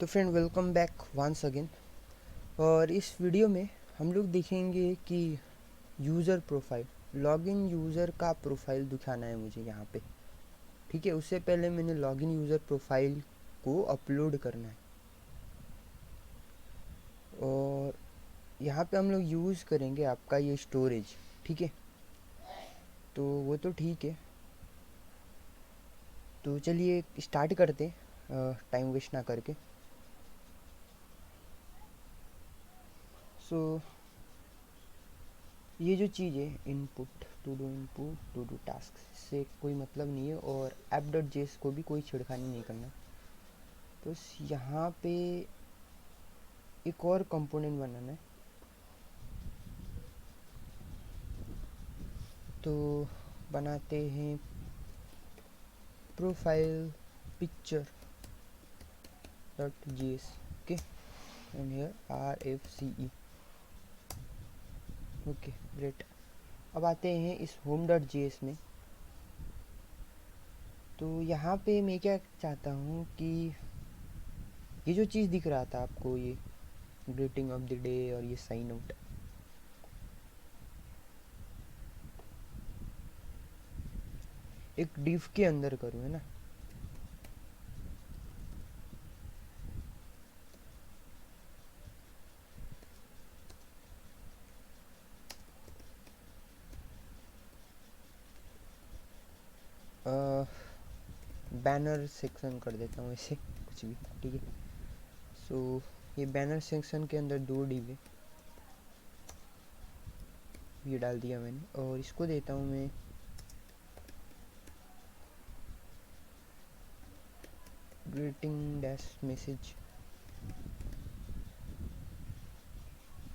तो friend, welcome back once again. और इस वीडियो में हम लोग देखेंगे कि यूज़र प्रोफाइल, लॉगिन यूज़र का प्रोफाइल दिखाना है मुझे यहाँ पे। ठीक है, उससे पहले मैंने लॉगिन यूज़र प्रोफाइल को अपलोड करना है। और यहाँ पे हम लोग यूज़ करेंगे आपका ये स्टोरेज। ठीक है, तो वो तो ठीक है। तो चलिए स्टार्ट करते, टाइम वेस्ट ना करके। सो ये जो चीज़ है, इनपुट टू डू टास्क, से कोई मतलब नहीं है। और app.js को भी कोई छेड़खानी नहीं करना। तो यहाँ पे एक और कंपोनेंट बनाना है। तो बनाते हैं profile picture dot G S. Okay, and here RFCE। Okay, great. अब आते हैं इस home.js में। तो यहाँ पे मैं क्या चाहता हूँ कि ये जो चीज़ दिख रहा था आपको, ये ग्रीटिंग ऑफ द डे और ये साइन आउट, एक डिव के अंदर करूँ, है ना। बैनर सेक्शन कर देता हूँ ऐसे, कुछ भी। ठीक है, सो ये बैनर सेक्शन के अंदर दो डिव है, ये डाल दिया मैंने। और इसको देता हूँ मैं ग्रीटिंग डैश मैसेज।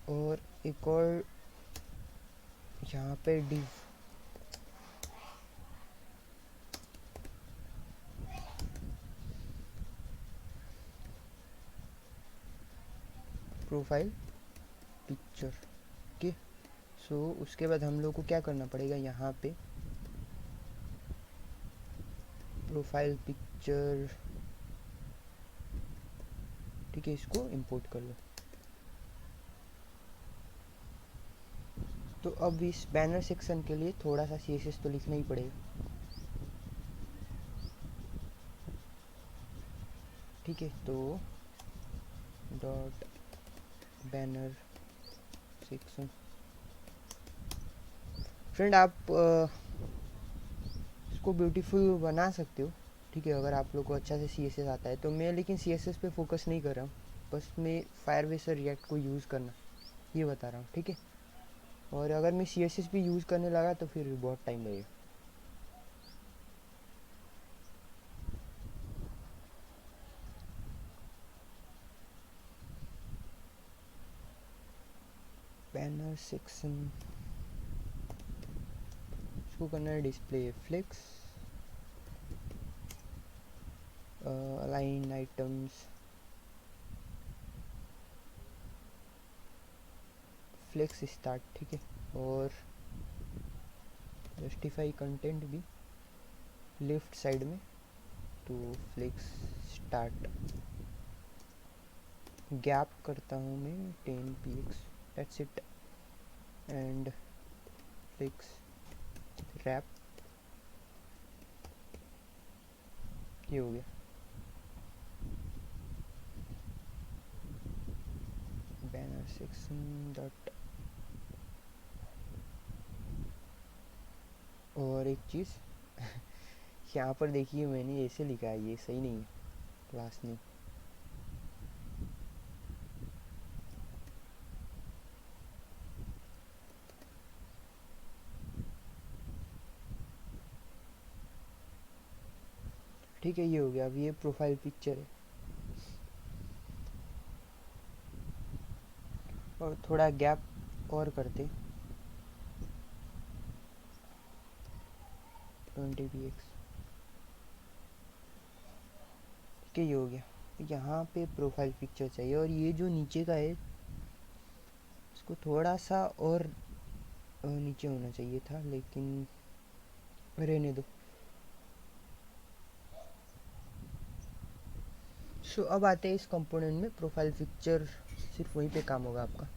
और एक और यहाँ पे डिव, प्रोफाइल पिक्चर के। सो उसके बाद हम लोग को क्या करना पड़ेगा, यहाँ पे प्रोफाइल पिक्चर। ठीक है, इसको इंपोर्ट कर लो। तो अब इस बैनर सेक्शन के लिए थोड़ा सा CSS तो लिखना ही पड़ेगा। ठीक है, तो डॉट बैनर सेक्शन। फ्रेंड, आप इसको ब्यूटीफुल बना सकते हो। ठीक है, अगर आप लोग को अच्छा से CSS आता है तो। मैं लेकिन CSS पे फोकस नहीं कर रहा हूँ, बस मैं फायरबेस और रिएक्ट को यूज़ करना ये बता रहा हूँ। ठीक है, और अगर मैं CSS भी यूज़ करने लगा तो फिर बहुत टाइम लगेगा। बैनर सेक्शन, इसको करना है display flex, align items, flex start. ठीक है, और जस्टिफाई कंटेंट भी लेफ्ट साइड में, तो फ्लेक्स स्टार्ट। गैप करता हूँ मैं 10 px, that's it. And flex wrap, ये हो गया। Banner section dot. और एक चीज़ यहाँ पर देखिए, मैंने ऐसे लिखा है, ये सही नहीं है, क्लास नेम। ठीक है, ये हो गया। अब ये प्रोफाइल पिक्चर है। और थोड़ा गैप और करते, 20 px। ठीक है, ये हो गया। यहाँ पे प्रोफाइल पिक्चर चाहिए, और ये जो नीचे का है इसको थोड़ा सा और नीचे होना चाहिए था, लेकिन रहने दो। सो अब आते हैं इस कंपोनेंट में, प्रोफाइल पिक्चर सिर्फ वहीं पे काम होगा आपका।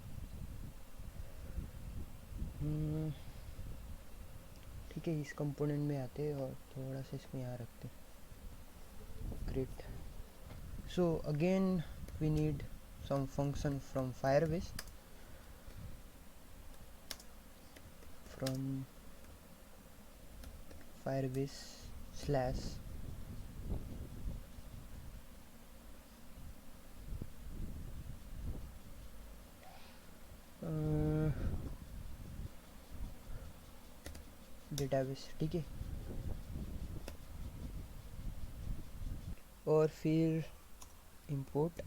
ठीक है, इस कंपोनेंट में आते हैं और थोड़ा सा इसको यहाँ रखते हैं। Great. So again we need some function from Firebase, from Firebase slash database. ठीक है, और फिर import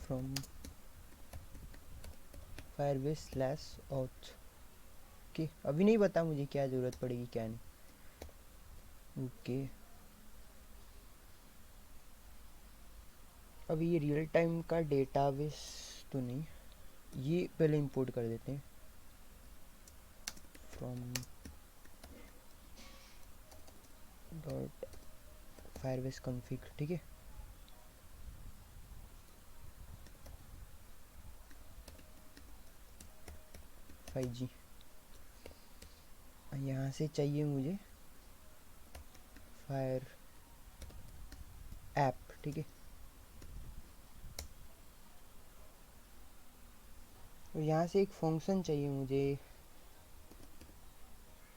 from Firebase slash auth। Okay, अभी नहीं पता मुझे क्या ज़रूरत पड़ेगी क्या नहीं। ओके, अभी ये रियल टाइम का डेटाबेस तो नहीं, ये पहले इंपोर्ट कर देते हैं फ्रॉम डॉट फायरबेस कॉन्फ़िग। ठीक है, जी यहाँ से चाहिए मुझे फायर ऐप। ठीक है, और यहाँ से एक फंक्शन चाहिए मुझे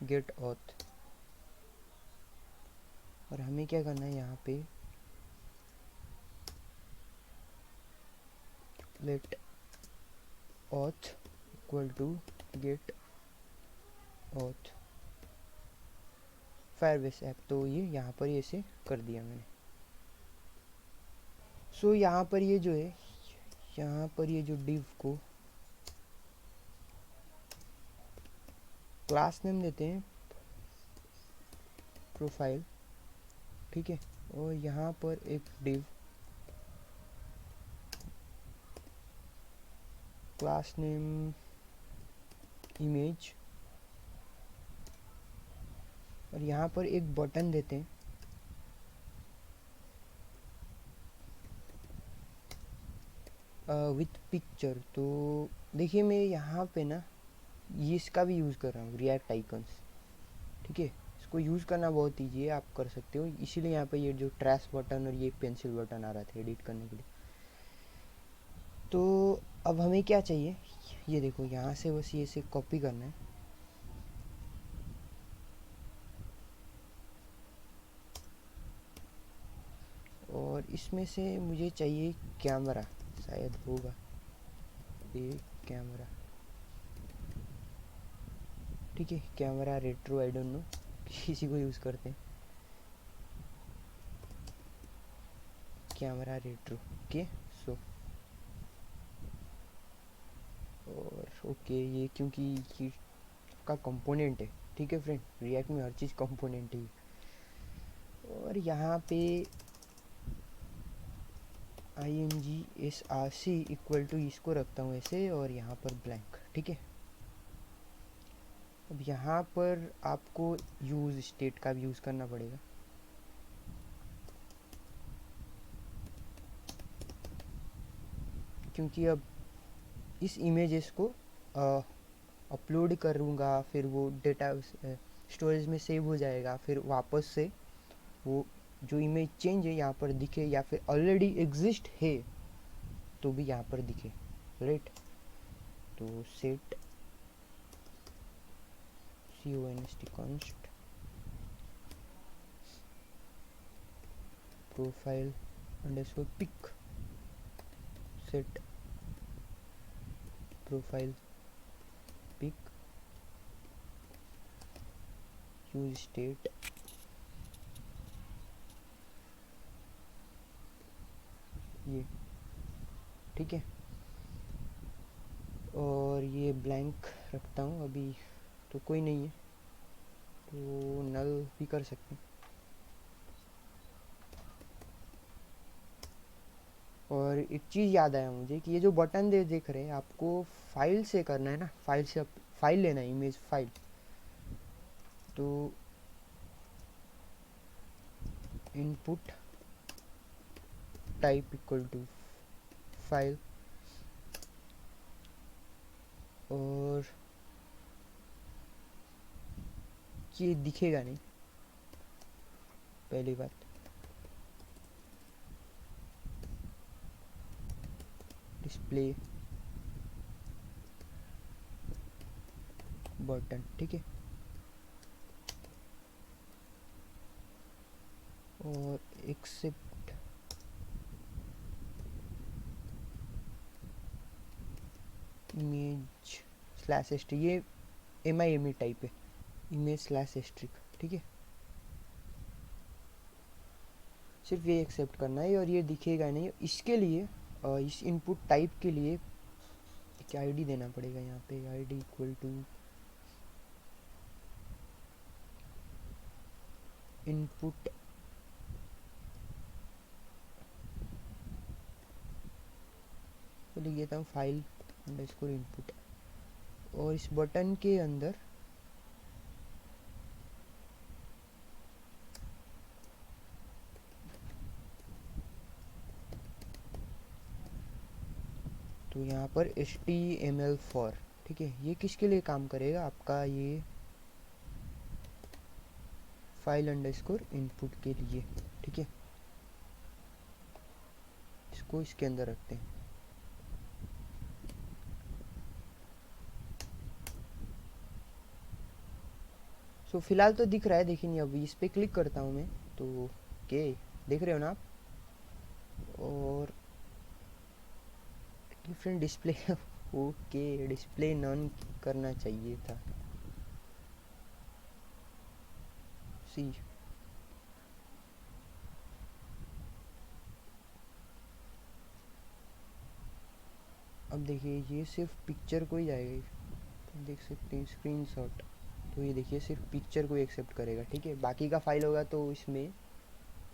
गेट ऑथ, और हमें क्या करना है यहाँ पे let auth equal to get auth Firebase app. तो ये यहाँ पर ऐसे कर दिया मैंने। सो यहाँ पर ये जो है, यहाँ पर ये जो डिव को क्लास नेम देते हैं प्रोफाइल। ठीक है, और यहाँ पर एक डिव क्लास नेम इमेज, और यहाँ पर एक बटन देते हैं विथ पिक्चर। तो देखिए मैं यहाँ पे ना ये इसका भी यूज़ कर रहा हूँ, रिएक्ट आइकन्स। ठीक है, इसको यूज़ करना बहुत ईजी है, आप कर सकते हो। इसीलिए यहाँ पे ये जो ट्रैश बटन और ये पेंसिल बटन आ रहा था एडिट करने के लिए। तो अब हमें क्या चाहिए, ये देखो यहाँ से बस ये से कॉपी करना है, और इसमें से मुझे चाहिए कैमरा, शायद होगा ये कैमरा। ठीक है, camera retro, I don't know, किसी को यूज़ करते हैं कैमरा रेट्रो। ओके, सो और ओके, ये क्योंकि ये का कंपोनेंट है। ठीक है फ्रेंड, रिएक्ट में हर चीज़ कंपोनेंट है। और यहाँ पे imgsrc इक्वल टू इसको रखता हूँ ऐसे, और यहाँ पर ब्लैंक। ठीक है, अब यहाँ पर आपको यूज़ स्टेट का भी यूज़ करना पड़ेगा। क्योंकि अब इस इमेजेस को अपलोड करूँगा, फिर वो डेटा स्टोरेज में सेव हो जाएगा, फिर वापस से वो जो इमेज चेंज है यहाँ पर दिखे, या फिर ऑलरेडी एग्जिस्ट है तो भी यहाँ पर दिखे। राइट, तो set const const profile underscore pic, set profile pic use state, ये ठीक है, और ये ब्लैंक रखता हूँ अभी, तो कोई नहीं है तो नल भी कर सकते हैं। और एक चीज़ याद आया मुझे कि ये जो बटन देख रहे हैं, आपको फाइल से करना है ना, फाइल से फाइल लेना है, इमेज फाइल। तो input type equal to file, और ये दिखेगा नहीं, पहली बात। डिस्प्ले बटन, ठीक है। और एक्सेप्ट इमेज स्लैश एस्ट्रिक, ये MIME टाइप है, इमेज स्लैश एस्ट्रिक, ठीक है। सिर्फ ये एक्सेप्ट करना है और ये दिखेगा नहीं। इसके लिए इस इनपुट टाइप के लिए एक आईडी देना पड़ेगा यहाँ पे, आईडी इक्वल टू इनपुट तो लिख देता हूँ फाइल अंडरस्कोर इनपुट, और इस बटन के अंदर तो यहाँ पर HTML4, ठीक है। ये किसके लिए काम करेगा आपका, ये फाइल अंडरस्कोर इनपुट के लिए, ठीक है। इसको इसके अंदर रखते हैं। सो फिलहाल तो दिख रहा है, लेकिन अब इस पे क्लिक करता हूँ मैं तो के देख रहे हो ना आप, और different display okay, display non करना चाहिए था। सी अब देखिए ये सिर्फ पिक्चर को ही जाएगा, तो देख सकते हैं स्क्रीनशॉट। तो ये देखिए सिर्फ पिक्चर को एक्सेप्ट करेगा, ठीक है। बाकी का फाइल होगा तो इसमें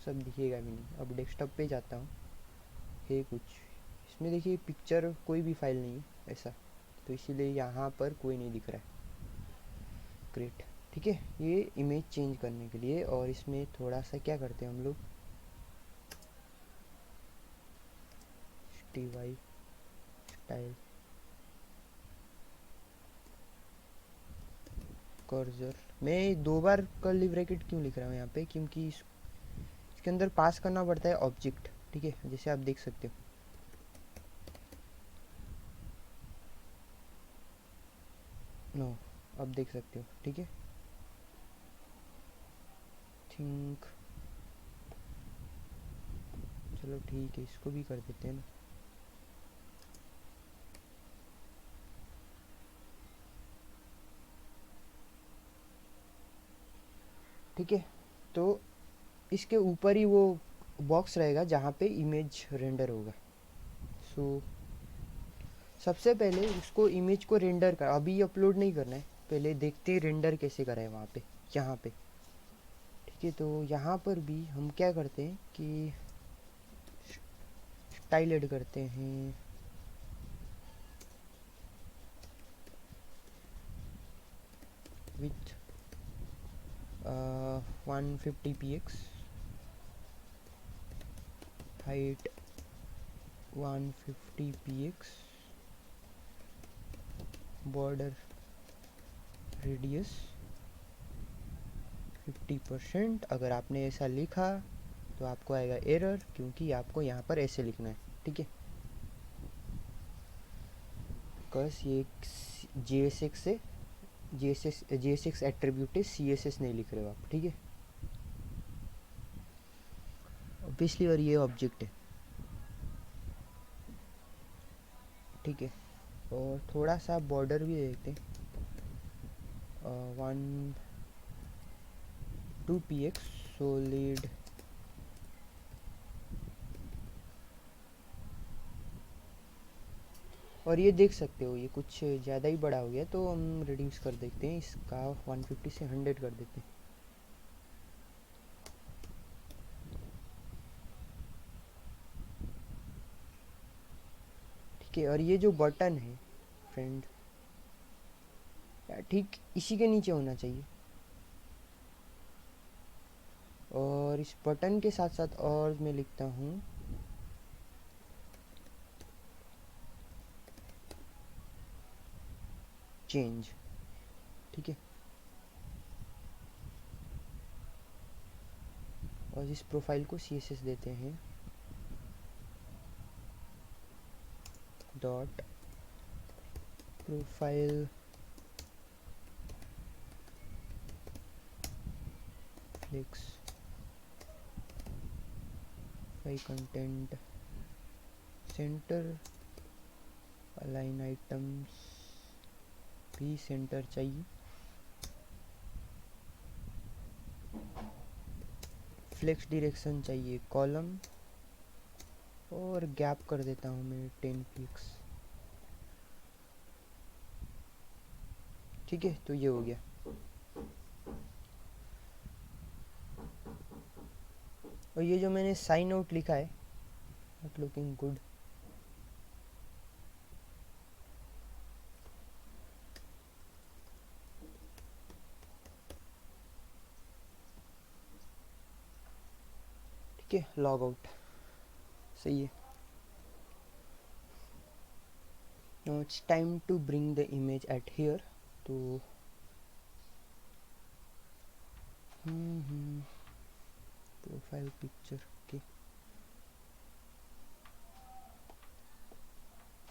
सब दिखेगा भी नहीं। अब डेस्कटॉप पे जाता हूँ, है कुछ इसमें देखिए पिक्चर कोई भी फाइल नहीं है ऐसा, तो इसीलिए यहाँ पर कोई नहीं दिख रहा है। ग्रेट, ठीक है। ये इमेज चेंज करने के लिए, और इसमें थोड़ा सा क्या करते हैं हम लोग, STY स्टाइल कर्सर। मैं 2 बार कर्ली ब्रैकेट क्यों लिख रहा हूँ यहाँ पे, क्योंकि इसके अंदर पास करना पड़ता है ऑब्जेक्ट, ठीक है, जैसे आप देख सकते हो। नो, अब देख सकते हो, ठीक है। थिंक चलो ठीक है, इसको भी कर देते हैं ना। ठीक है, तो इसके ऊपर ही वो बॉक्स रहेगा जहाँ पे इमेज रेंडर होगा। सो सबसे पहले उसको इमेज को रेंडर कर, अभी अपलोड नहीं करना है, पहले देखते हैं रेंडर कैसे करें वहाँ पे, यहाँ पे, ठीक है। तो यहाँ पर भी हम क्या करते हैं कि स्टाइल ऐड करते हैं, with 150px, height 150px, border radius 50%। अगर आपने ऐसा लिखा तो आपको आएगा एरर, क्योंकि आपको यहाँ पर ऐसे लिखना है, ठीक है। बस ये JSX से JSX एट्रीब्यूट है, CSS नहीं लिख रहे हो आप, ठीक है ऑब्वियसली। और ये ऑब्जेक्ट है, ठीक है। और थोड़ा सा बॉर्डर भी देखते हैं, 2px सॉलिड, और ये देख सकते हो ये कुछ ज़्यादा ही बड़ा हो गया, तो हम रिड्यूस कर देते हैं इसका, 150 से 100 कर देते हैं। ठीक है, और ये जो बटन है फ्रेंड, ठीक इसी के नीचे होना चाहिए। और इस बटन के साथ साथ और मैं लिखता हूँ चेंज। ठीक है, और इस प्रोफाइल को CSS देते हैं dot profile flex file content center align items भी सेंटर चाहिए, फ्लेक्स डायरेक्शन चाहिए कॉलम, और गैप कर देता हूँ मैं 10 पिक्स। ठीक है, तो ये हो गया। और ये जो मैंने साइन आउट लिखा है, नॉट लुकिंग गुड, ठीक है, लॉग आउट, सही है। Now it's time to bring the image at here. तो प्रोफाइल पिक्चर के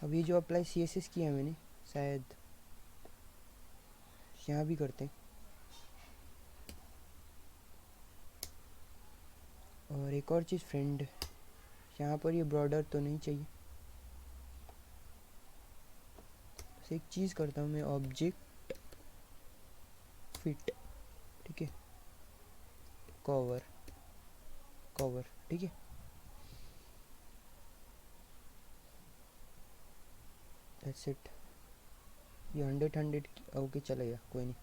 अब ये जो अप्लाई CSS किया मैंने, शायद यहाँ भी करते हैं। और एक और चीज़ फ्रेंड, यहाँ पर ये बॉर्डर तो नहीं चाहिए, बस एक चीज़ करता हूँ मैं, ऑब्जेक्ट फिट, ठीक है, कवर कवर, ठीक है, दैट्स इट। ये 100 ओके चलेगा, कोई नहीं,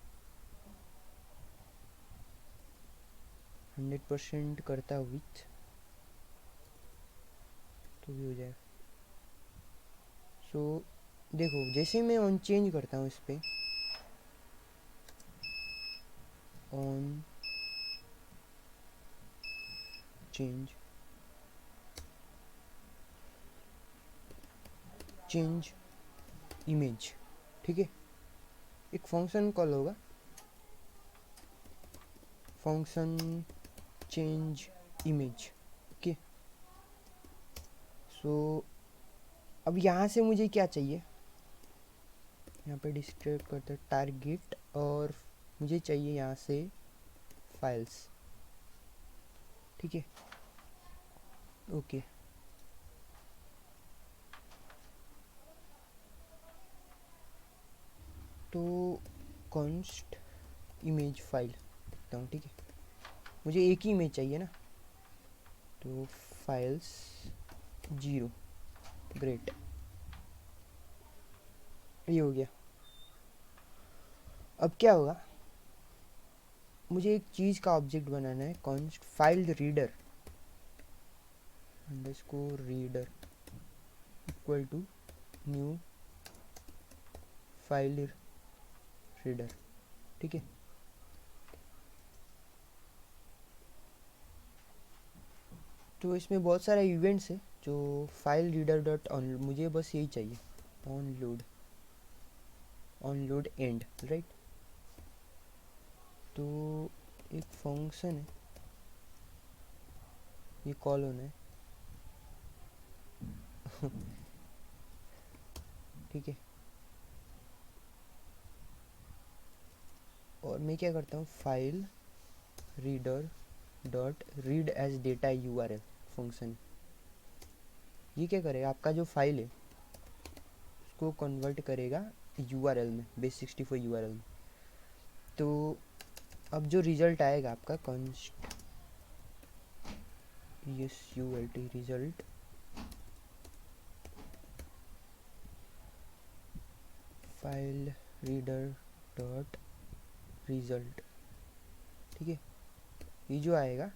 100% करता विथ तो भी हो जाएगा। सो देखो, जैसे मैं ऑन चेंज करता हूँ इस पर, ऑन चेंज चेंज इमेज, ठीक है, एक फंक्शन कॉल होगा, function change image, okay. So अब यहाँ से मुझे क्या चाहिए, यहाँ पे डिस्क्राइब करते टारगेट, और मुझे चाहिए यहाँ से फाइल्स, ठीक है, ओके। तो कॉन्स्ट इमेज फाइल लिखता हूँ, ठीक है, मुझे एक ही इमेज चाहिए ना, तो फाइल्स 0, ग्रेट, ये हो गया। अब क्या होगा, मुझे एक चीज़ का ऑब्जेक्ट बनाना है, const file reader underscore reader equal to new file reader, ठीक है। तो इसमें बहुत सारे इवेंट्स है, जो फाइल रीडर डॉट ऑन, मुझे बस यही चाहिए, ऑन लोड एंड, राइट। तो एक फंक्शन है, ये कॉल होना है ठीक है, और मैं क्या करता हूँ, file reader dot read as data URL function, ये क्या करेगा, आपका जो फाइल है उसको कन्वर्ट करेगा URL में, base64 URL में। तो अब जो रिजल्ट आएगा आपका, const SULT result, file reader dot result, ठीक है, ये जो आएगा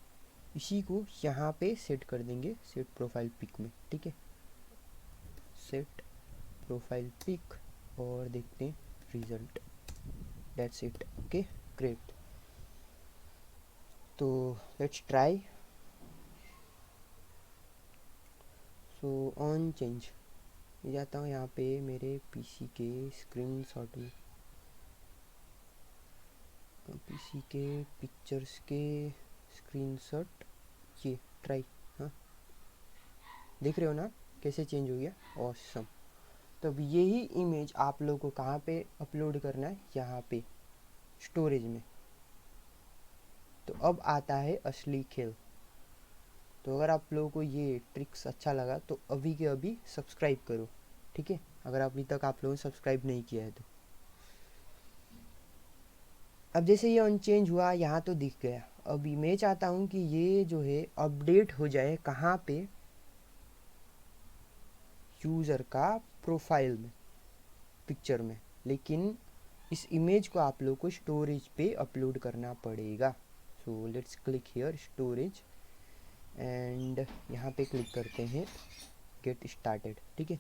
इसी को यहाँ पे सेट कर देंगे, सेट प्रोफाइल पिक में, ठीक है, सेट प्रोफाइल पिक, और देखते हैं result, that's it, okay, great. तो let's try. So on change जाता हूँ यहाँ पे मेरे पीसी के स्क्रीनशॉट में, पीसी के पिक्चर्स के स्क्रीनशॉट, ये ट्राई। हाँ, देख रहे हो ना कैसे चेंज हो गया, ऑसम। तो अब यही इमेज आप लोगों को कहाँ पे अपलोड करना है, यहाँ पे स्टोरेज में। तो अब आता है असली खेल। तो अगर आप लोगों को ये ट्रिक्स अच्छा लगा तो अभी के अभी सब्सक्राइब करो, ठीक है, अगर अभी तक आप लोगों ने सब्सक्राइब नहीं किया है तो। अब जैसे ये अनचेंज हुआ यहाँ तो दिख गया। अभी मैं चाहता हूँ कि ये जो है अपडेट हो जाए कहाँ पे, यूज़र का प्रोफाइल में, पिक्चर में। लेकिन इस इमेज को आप लोग को स्टोरेज पे अपलोड करना पड़ेगा। So let's click here storage and यहाँ पे क्लिक करते हैं गेट स्टार्टेड, ठीक है।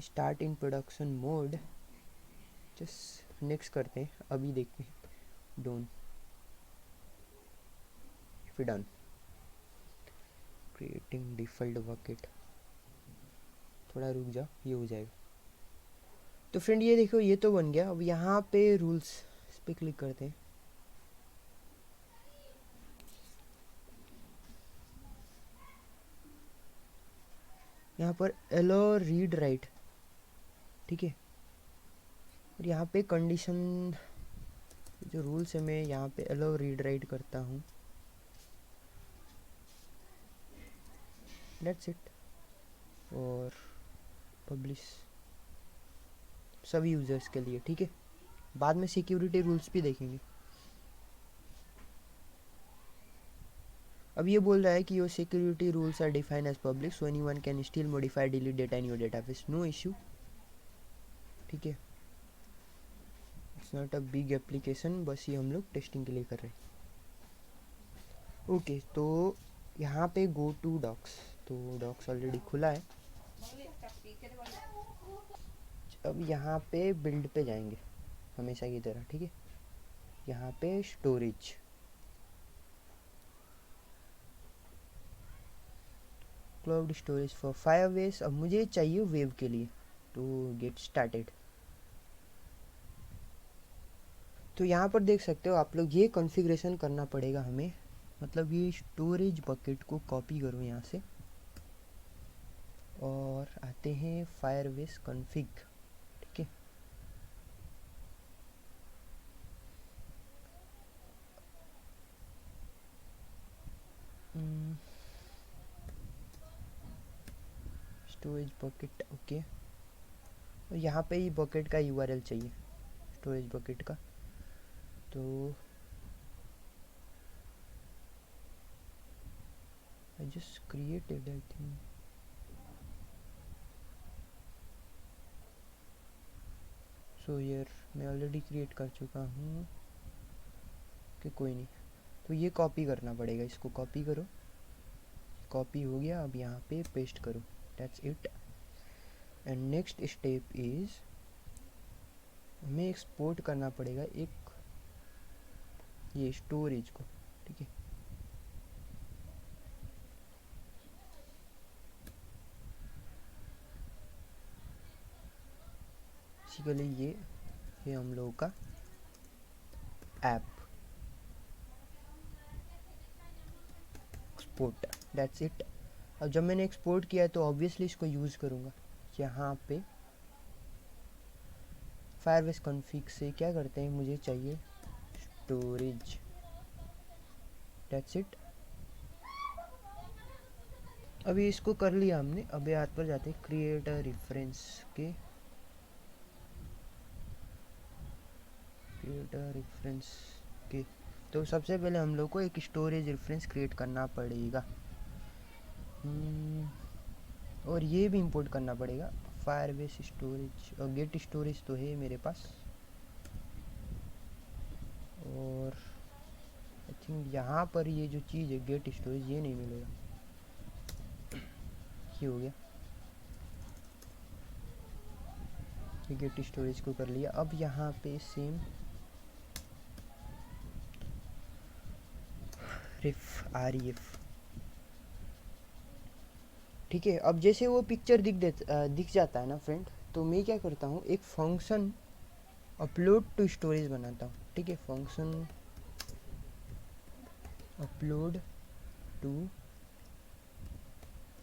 Start in production mode, just next करते हैं, अभी देखते हैं। डोन फिर डन। क्रिएटिंग डिफ़ॉल्ट बकेट, थोड़ा रुक जाओ, ये हो जाएगा। तो फ्रेंड ये देखो ये तो बन गया। अब यहाँ पे रूल्स, इस पर क्लिक करते हैं। यहाँ पर एलो रीड राइट, ठीक है। और यहाँ पे कंडीशन जो रूल्स है, मैं यहाँ पे एलो रीड राइट करता हूँ, दैट्स इट। और पब्लिश सभी यूज़र्स के लिए, ठीक है। बाद में सिक्योरिटी रूल्स भी देखेंगे। अब ये बोल रहा है कि your security rules are defined as public, so anyone can still modify delete data in your database, no issue, ठीक है। It's not a big application, बस ये हम लोग टेस्टिंग के लिए कर रहे हैं। ओके तो यहाँ पे गो टू डॉक्स, तो डॉक्स ऑलरेडी खुला है। अब यहाँ पे बिल्ड पे जाएंगे हमेशा की तरह, ठीक है। यहाँ पे storage, cloud storage for Firebase. अब मुझे चाहिए वेब के लिए, तो गेट स्टार्टेड। तो यहाँ पर देख सकते हो आप लोग, ये कॉन्फ़िगरेशन करना पड़ेगा हमें। मतलब ये स्टोरेज बकेट को कॉपी करो यहाँ से और आते हैं फायरबेस कॉन्फ़िग, ठीक है। Storage bucket, okay. और यहाँ पे ही बकेट का यूआरएल चाहिए, स्टोरेज बकेट का। तो I just created, I think. सो यार मैं ऑलरेडी क्रिएट कर चुका हूँ कि कोई नहीं। तो ये कॉपी करना पड़ेगा, इसको कॉपी करो, कॉपी हो गया। अब यहाँ पे पेस्ट करो, that's it. And next step is हमें एक्सपोर्ट करना पड़ेगा एक ये स्टोरेज को, ठीक है। बेसिकली ये हम लोगों का ऐप एक्सपोर्ट, दैट्स इट। अब जब मैंने एक्सपोर्ट किया है तो ऑब्वियसली इसको यूज़ करूँगा। यहाँ पे फायरबेस कॉन्फ़िग से क्या करते हैं, मुझे चाहिए स्टोरेज, दैट्स इट। अभी इसको कर लिया हमने। अभी हाथ पर जाते हैं क्रिएट अ रेफरेंस के, क्रिएट अ रेफरेंस के। तो सबसे पहले हम लोग को एक स्टोरेज रेफरेंस क्रिएट करना पड़ेगा। और ये भी इंपोर्ट करना पड़ेगा फायरबेस स्टोरेज। और गेट स्टोरेज तो है मेरे पास। और आई थिंक यहाँ पर ये जो चीज़ है गेट स्टोरेज, ये नहीं मिलेगा। ये हो गया, ये गेट स्टोरेज को कर लिया। अब यहाँ पे सेम रिफ REF। ठीक है, अब जैसे वो पिक्चर दिख जाता है ना फ्रेंड, तो मैं क्या करता हूँ, एक फंक्शन अपलोड टू स्टोरेज बनाता हूँ। ठीक है, फंक्शन अपलोड टू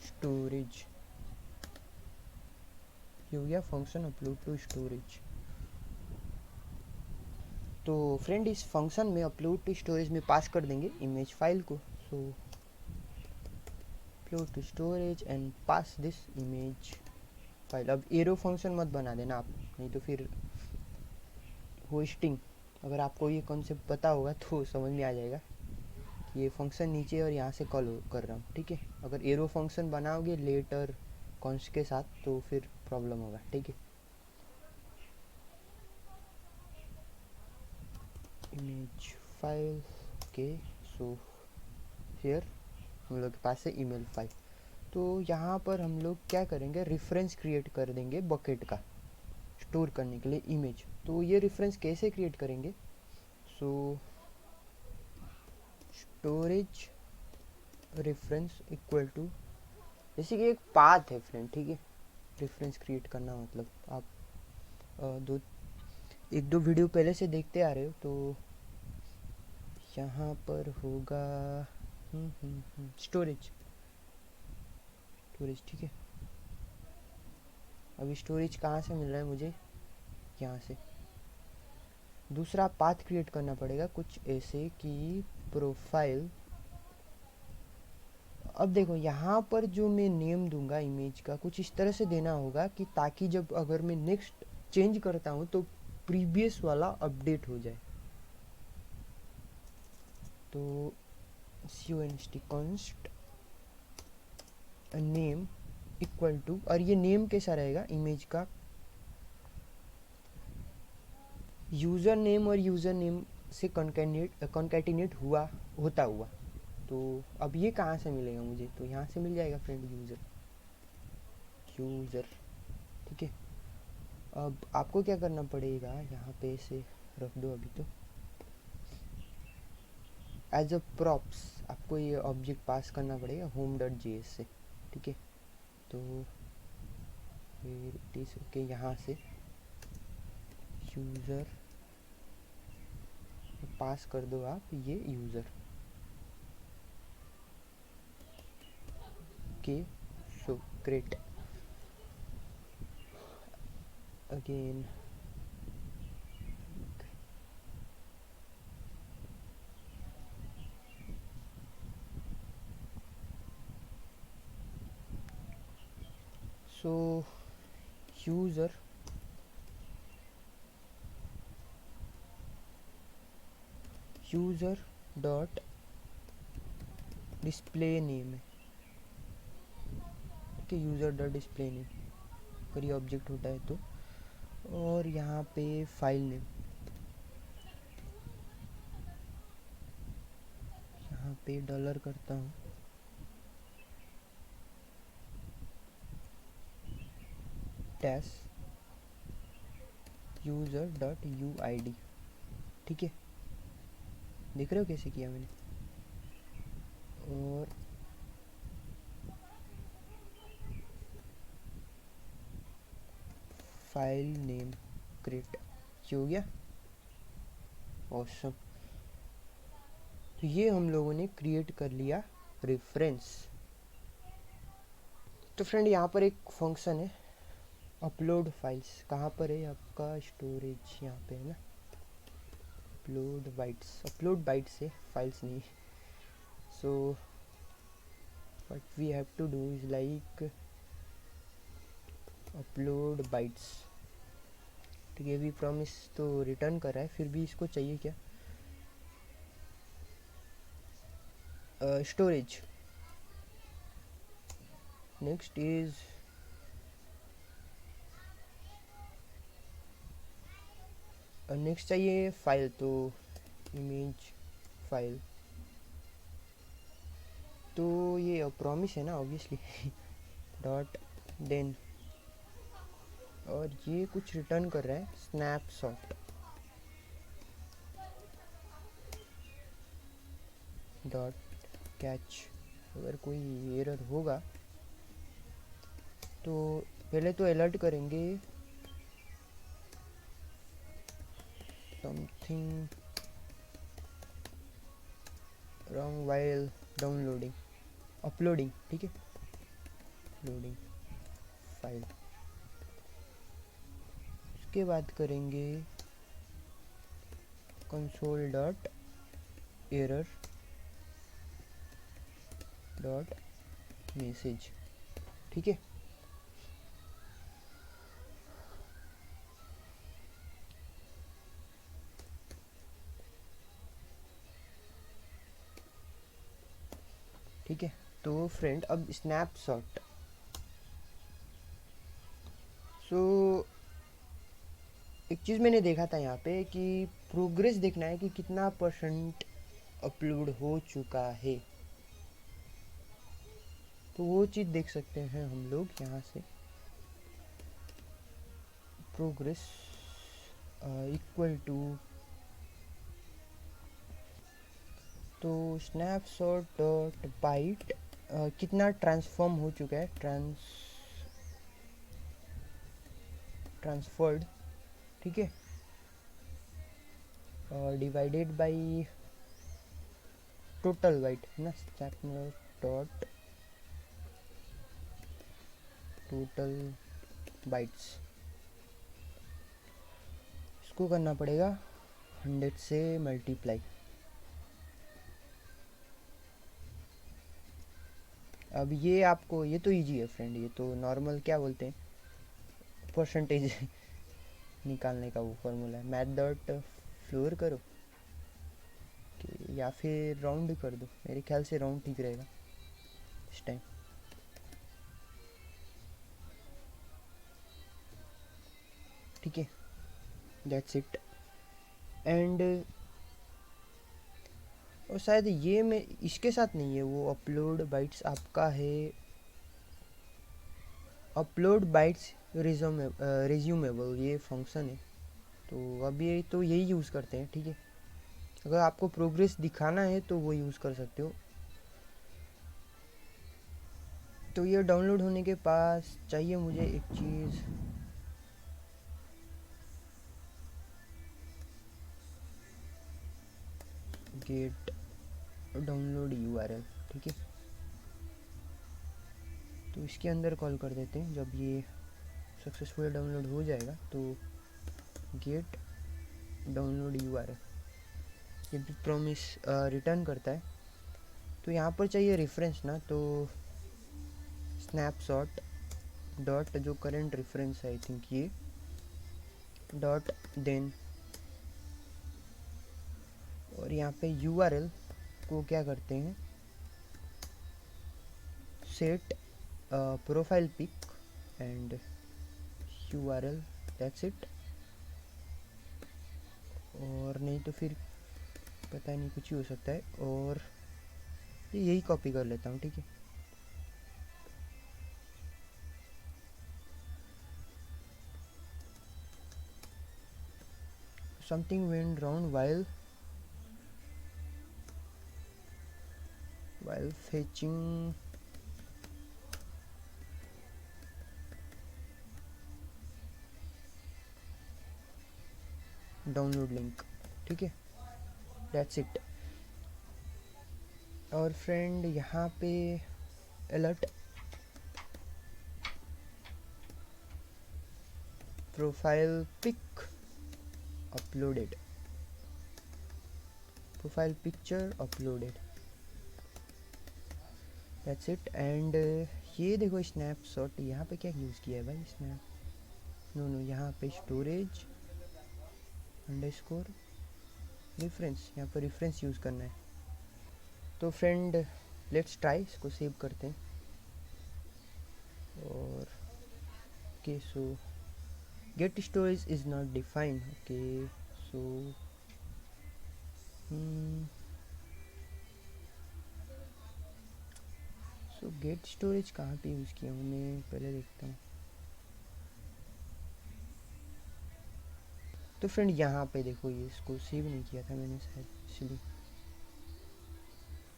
स्टोरेज, ये हो गया फंक्शन अपलोड टू स्टोरेज। तो फ्रेंड इस फंक्शन में अपलोड टू स्टोरेज में पास कर देंगे इमेज फाइल को। So upload to storage and pass this image file. अब एरो फंक्शन मत बना देना आप, नहीं तो फिर होस्टिंग, अगर आपको ये कॉन्सेप्ट पता होगा तो समझ में आ जाएगा कि ये फंक्शन नीचे और यहाँ से कॉल कर रहा हूँ। ठीक है, अगर एरो फंक्शन बनाओगे लेटर कॉन्स्ट के साथ तो फिर प्रॉब्लम होगा। ठीक है, इमेज फाइल के, सो फिर हम लोग के पास है ईमेल फाइल। तो यहाँ पर हम लोग क्या करेंगे, रेफरेंस क्रिएट कर देंगे बकेट का स्टोर करने के लिए इमेज। तो ये रेफरेंस कैसे क्रिएट करेंगे, सो स्टोरेज रेफरेंस इक्वल टू, जैसे कि एक पाथ है फ्रेंड। ठीक है, रेफरेंस क्रिएट करना मतलब आप एक दो वीडियो पहले से देखते आ रहे हो, तो यहाँ पर होगा स्टोरेज। ठीक है, अभी स्टोरेज कहाँ से मिल रहा है मुझे, यहाँ से। दूसरा पाथ क्रिएट करना पड़ेगा कुछ ऐसे कि प्रोफाइल। अब देखो यहाँ पर जो मैं नेम दूंगा इमेज का, कुछ इस तरह से देना होगा कि ताकि जब अगर मैं नेक्स्ट चेंज करता हूँ तो प्रीवियस वाला अपडेट हो जाए। तो const नेम इक्वल टू, और ये नेम कैसा रहेगा इमेज का, यूज़र नेम और यूज़र नेम से कॉन्कैटिनेट होता हुआ। तो अब ये कहाँ से मिलेगा मुझे, तो यहाँ से मिल जाएगा फ्रेंड, यूज़र। ठीक है, अब आपको क्या करना पड़ेगा, यहाँ पे से रख दो अभी। तो एज अ प्रॉप्स आपको ये ऑब्जेक्ट पास करना पड़ेगा home.js से। ठीक है, तो फिर इट इज़ ओके, यहाँ से यूज़र पास कर दो आप ये यूज़र के। So great, again so user dot display name है। ठीक है, यूज़र डॉट डिस्प्ले नेम अगर ये ऑब्जेक्ट होता है तो। और यहाँ पे फाइल नेम, यहाँ पे डॉलर करता हूँ, डैश यूज़र डॉट UID। ठीक है, देख रहे हो कैसे किया मैंने। और फाइल नेम क्रिएट, ये हो गया ऑसम। तो ये हम लोगों ने क्रिएट कर लिया रेफरेंस। तो फ्रेंड यहाँ पर एक फंक्शन है अपलोड फाइल्स, कहाँ पर है आपका स्टोरेज, यहाँ पे है ना, अपलोड बाइट्स है, फाइल्स नहीं। So what we have to do is like upload bytes. ठीक है, भी प्रॉमिस तो रिटर्न कर रहा है, फिर भी इसको चाहिए क्या, स्टोरेज। नेक्स्ट इज नेक्स्ट चाहिए फाइल, तो इमेज फाइल। तो ये प्रॉमिस है ना ऑब्वियसली डॉट देन, और ये कुछ रिटर्न कर रहा है स्नैपशॉट डॉट कैच, अगर कोई एरर होगा तो पहले तो अलर्ट करेंगे something wrong while downloading, uploading, ठीक है, लोडिंग फाइल। उसके बाद करेंगे console dot error dot message, ठीक है। ठीक है, तो फ्रेंड अब स्नैपशॉट, सो एक चीज़ मैंने देखा था यहाँ पे कि प्रोग्रेस देखना है कि कितना परसेंट अपलोड हो चुका है, तो वो चीज़ देख सकते हैं हम लोग यहाँ से। प्रोग्रेस इक्वल टू, तो स्नैपशॉट डॉट बाइट कितना ट्रांसफॉर्म हो चुका है, ट्रांसफर्ड, ठीक है, डिवाइडेड बाई टोटल बाइट है ना, स्नैपशॉट डॉट टोटल बाइट्स, इसको करना पड़ेगा 100 से मल्टीप्लाई। अब ये आपको, ये तो इजी है फ्रेंड, ये तो नॉर्मल क्या बोलते हैं परसेंटेज निकालने का वो फॉर्मूला है, मैथ डॉट फ्लोर करो या फिर राउंड कर दो, मेरे ख्याल से राउंड ठीक रहेगा इस टाइम। ठीक है, दैट्स इट। एंड और शायद ये मैं इसके साथ नहीं है, वो अपलोड बाइट्स आपका है, अपलोड बाइट्स रिज्यूमेबल ये फंक्शन है, तो अब ये तो यही यूज़ करते हैं, ठीक है। अगर आपको प्रोग्रेस दिखाना है तो वो यूज़ कर सकते हो। तो ये डाउनलोड होने के पास चाहिए मुझे एक चीज़, गेट डाउनलोड यूआरएल, ठीक है। तो इसके अंदर कॉल कर देते हैं, जब ये सक्सेसफुल डाउनलोड हो जाएगा तो गेट डाउनलोड यूआरएल, ये भी प्रॉमिस रिटर्न करता है। तो यहाँ पर चाहिए रेफरेंस ना, तो स्नैपशॉट डॉट जो करंट रेफरेंस है आई थिंक ये डॉट देन, और यहाँ पे यूआरएल को क्या करते हैं, set profile pick and URL, that's it. और नहीं तो फिर पता नहीं कुछ ही हो सकता है, और यही कॉपी कर लेता हूँ, ठीक है। Something went wrong while fetching download link, ठीक है, दैट्स इट। और फ्रेंड यहाँ पे alert profile pic uploaded, profile picture uploaded, that's it. And ये देखो स्नैपशॉट, यहाँ पे क्या यूज़ किया है भाई, स्नैप नो यहाँ पे स्टोरेज अंडरस्कोर रेफरेंस, यहाँ पर रेफरेंस यूज़ करना है। तो फ्रेंड लेट्स ट्राई, इसको सेव करते हैं, और okay so gate storage is not defined, okay so so gate storage कहाँ पे यूज़ किया हूँ मैं, पहले देखता हूँ। तो फ्रेंड यहाँ पे देखो, ये इसको सेव नहीं किया था मैंने शायद, इसलिए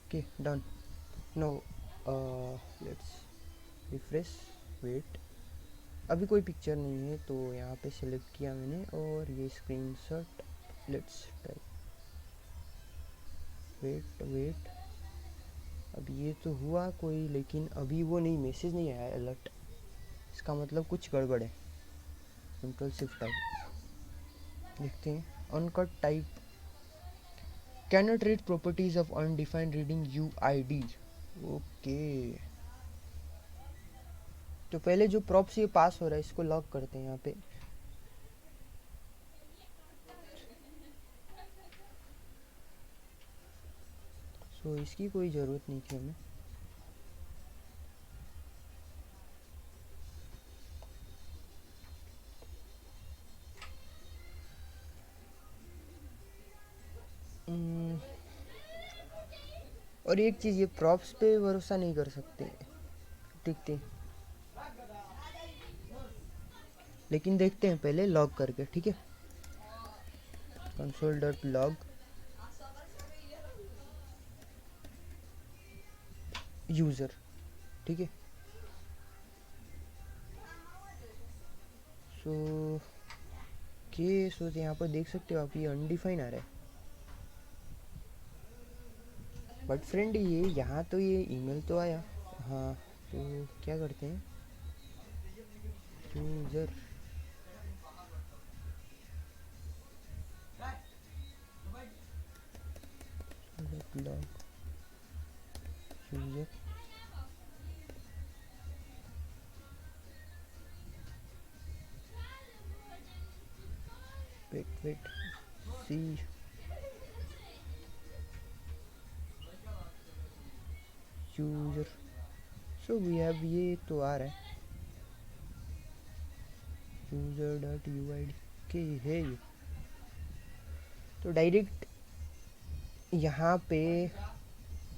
okay done. No, let's refresh, wait, अभी कोई पिक्चर नहीं है तो यहाँ पे सिलेक्ट किया मैंने और ये screenshot, let's try, wait wait, अब ये तो हुआ कोई, लेकिन अभी वो नहीं, मैसेज नहीं आया अलर्ट, इसका मतलब कुछ गड़बड़ है। कंट्रोल शिफ्ट टाइप देखते हैं, uncut type, can not read properties of undefined reading UID। Okay, तो पहले जो प्रॉप्स ये पास हो रहा है इसको लॉक करते हैं यहाँ पे। सो इसकी कोई ज़रूरत नहीं थी हमें। और एक चीज़, ये प्रॉप्स पे भरोसा नहीं कर सकते, देखते हैं, लेकिन देखते हैं पहले लॉग करके, ठीक है। कंसोल डॉट लॉग यूज़र, ठीक है। सो के सो यहाँ पर देख सकते हो आप, ये अनडिफाइन आ रहा है, बट फ्रेंड ये यहाँ तो ये ईमेल तो आया। हाँ, तो क्या करते हैं, user log user, wait see user, so we have, ये तो आ रहा है यूज़र डॉट UID के है ये। तो डायरेक्ट यहाँ पे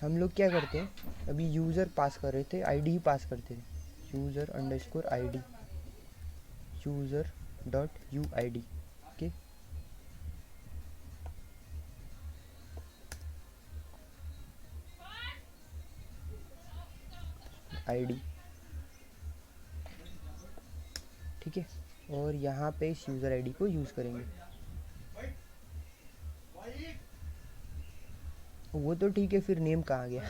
हम लोग क्या करते हैं, अभी यूज़र पास कर रहे थे, आईडी ही पास करते थे, user underscore ID, user dot UID के आईडी, ठीक है। और यहाँ पे इस यूज़र आईडी को यूज़ करेंगे। वो तो ठीक है, फिर नेम कहाँ गया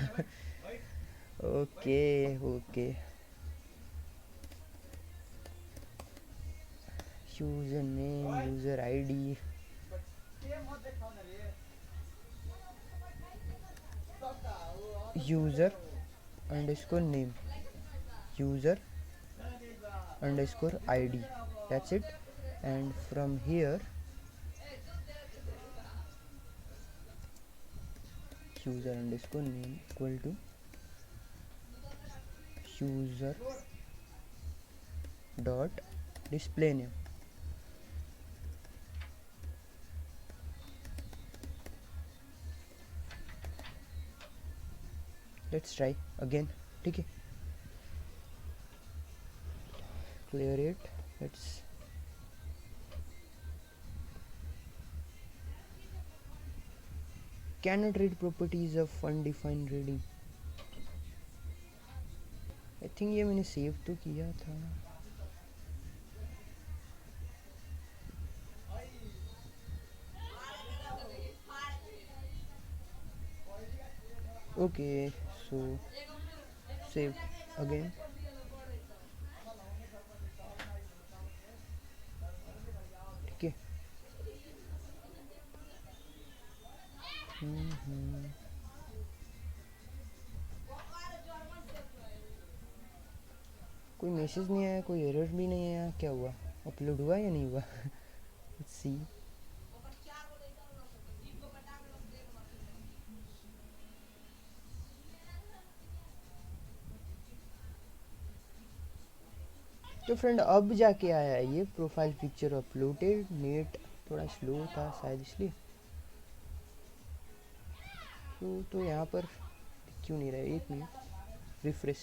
okay okay, user name, user ID, user underscore name, user underscore ID, that's it. And from here user underscore name equal to user dot display name, let's try again, ठीक है। clear it, let's cannot read properties of undefined reading, I think ये मैंने save तो किया था। Okay, सो save again, ठीक है। कोई मैसेज नहीं आया, कोई एरर भी नहीं आया, क्या हुआ, अपलोड हुआ या नहीं हुआ सी, तो फ्रेंड अब जाके आया है ये प्रोफाइल पिक्चर अपलोडेड, नेट थोड़ा स्लो था शायद इसलिए। तो यहाँ पर क्यों नहीं रहा है, एक मिनट, रिफ्रेश,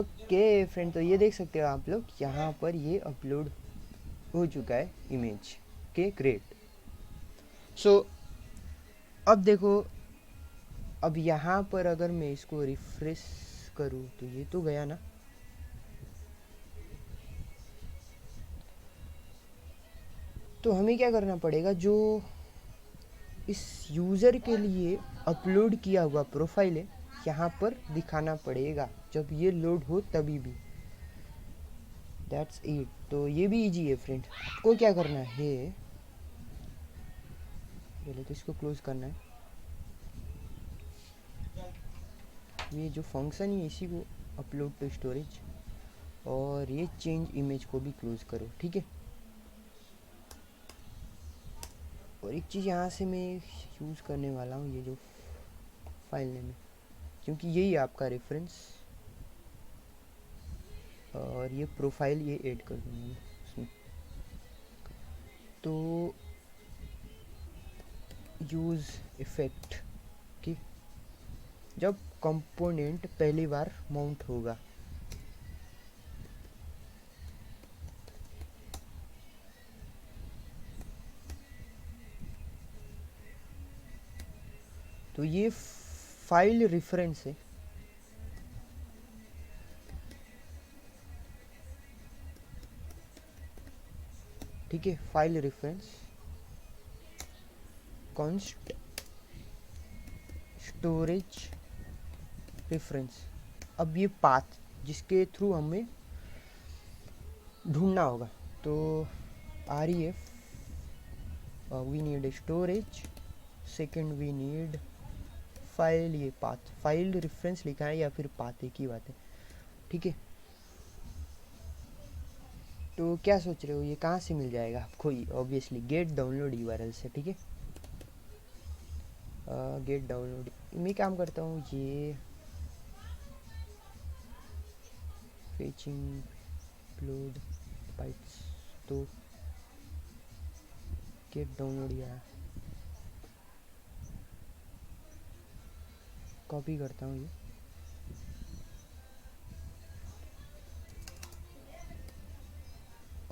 ओके फ्रेंड, तो ये देख सकते हो आप लोग, यहाँ पर ये अपलोड हो चुका है इमेज के, ग्रेट। सो अब देखो, अब यहाँ पर अगर मैं इसको रिफ्रेश करूँ तो ये तो गया ना। तो हमें क्या करना पड़ेगा, जो इस यूज़र के लिए अपलोड किया हुआ प्रोफाइल है यहाँ पर दिखाना पड़ेगा जब ये लोड हो तभी भी। That's it. तो ये भी इजी है फ्रेंड। आपको क्या करना है, पहले तो इसको क्लोज करना है। ये जो फंक्शन है इसी को अपलोड टू स्टोरेज, और ये चेंज इमेज को भी क्लोज करो, ठीक है। और एक चीज़ यहाँ से मैं यूज़ करने वाला हूँ, ये जो फाइल नेम है, क्योंकि यही है आपका रेफरेंस। और ये प्रोफाइल ये ऐड कर दूँगा उसमें। तो यूज़ इफ़ेक्ट की जब कंपोनेंट पहली बार माउंट होगा, तो ये फाइल रेफरेंस है। ठीक है, file reference const storage reference. अब ये पाथ जिसके थ्रू हमें ढूंढना होगा, तो REF we need storage, second we need file, ये पाथ, फाइल रेफरेंस लिखा है या फिर पाथ, एक ही बात है, ठीक है। तो क्या सोच रहे हो, ये कहाँ से मिल जाएगा आपको? ऑब्वियसली गेट डाउनलोड URL से, ठीक है। गेट डाउनलोड मैं काम करता हूँ, ये फेचिंग अपलोड बाइट्स, तो गेट डाउनलोड या कॉपी करता हूँ ये,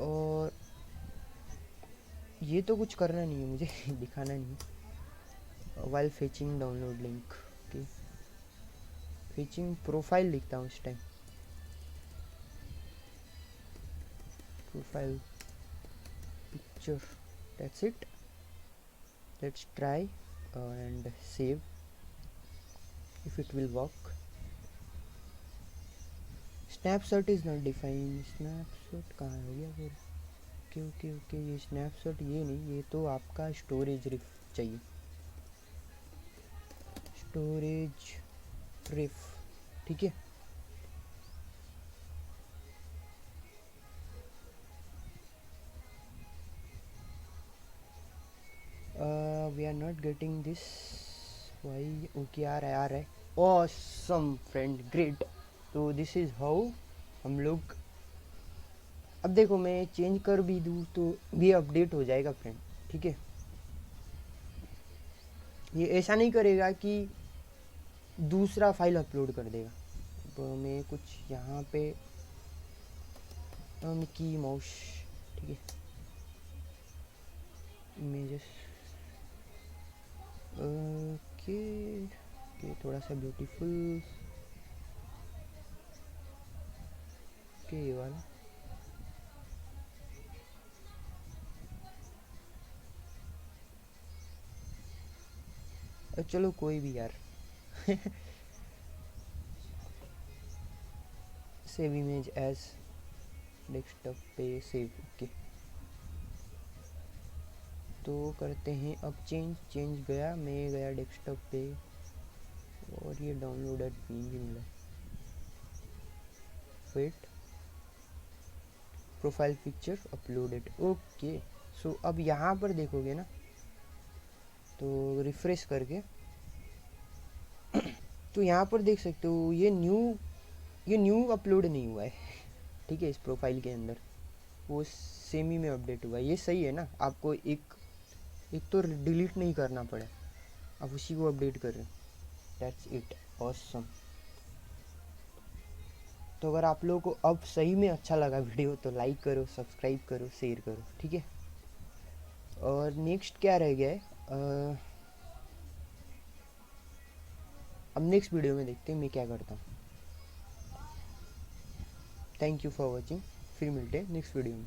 और ये तो कुछ करना नहीं है मुझे दिखाना नहीं है। While fetching download link, okay, fetching profile लिखता हूँ इस time, profile picture, that's it. Let's try and save if it will work. Snapshot is not defined. Snapshot कहाँ हो गया फिर? ओके ओके ओके, ये स्नैपशॉट ये नहीं, ये तो आपका स्टोरेज रिफ चाहिए, स्टोरेज रिफ, ठीक है। We are not getting this, why? Okay, आ रहा है ऑसम फ्रेंड, ग्रेट। तो दिस इज़ हाउ हम लोग, अब देखो मैं चेंज कर भी दूँ तो भी अपडेट हो जाएगा फ्रेंड, ठीक है। ये ऐसा नहीं करेगा कि दूसरा फाइल अपलोड कर देगा। तो मैं कुछ यहाँ पे मिकी माउस, ठीक है, इमेजेस, ओके ओके, थोड़ा सा ब्यूटीफुल, ओके ये वाला, चलो कोई भी यार सेव इमेज एज डेस्कटॉप पे सेव, ओके। तो करते हैं अब चेंज गया, मैं गया डेस्कटॉप पे, और ये डाउनलोडेड नहीं मिला, wait, profile picture uploaded, okay. So अब यहाँ पर देखोगे ना, तो रिफ्रेश करके तो यहाँ पर देख सकते हो ये न्यू अपलोड नहीं हुआ है, ठीक है। इस प्रोफाइल के अंदर वो सेमी में अपडेट हुआ है, ये सही है ना। आपको एक तो डिलीट नहीं करना पड़ा, आप उसी को अपडेट कर रहे हो, दैट्स इट, ऑसम। तो अगर आप लोगों को अब सही में अच्छा लगा वीडियो तो लाइक करो, सब्सक्राइब करो, शेयर करो, ठीक है। और नेक्स्ट क्या रह गया है, अब नेक्स्ट वीडियो में देखते हैं मैं क्या करता हूँ। थैंक यू फॉर वॉचिंग, फिर मिलते हैं नेक्स्ट वीडियो में।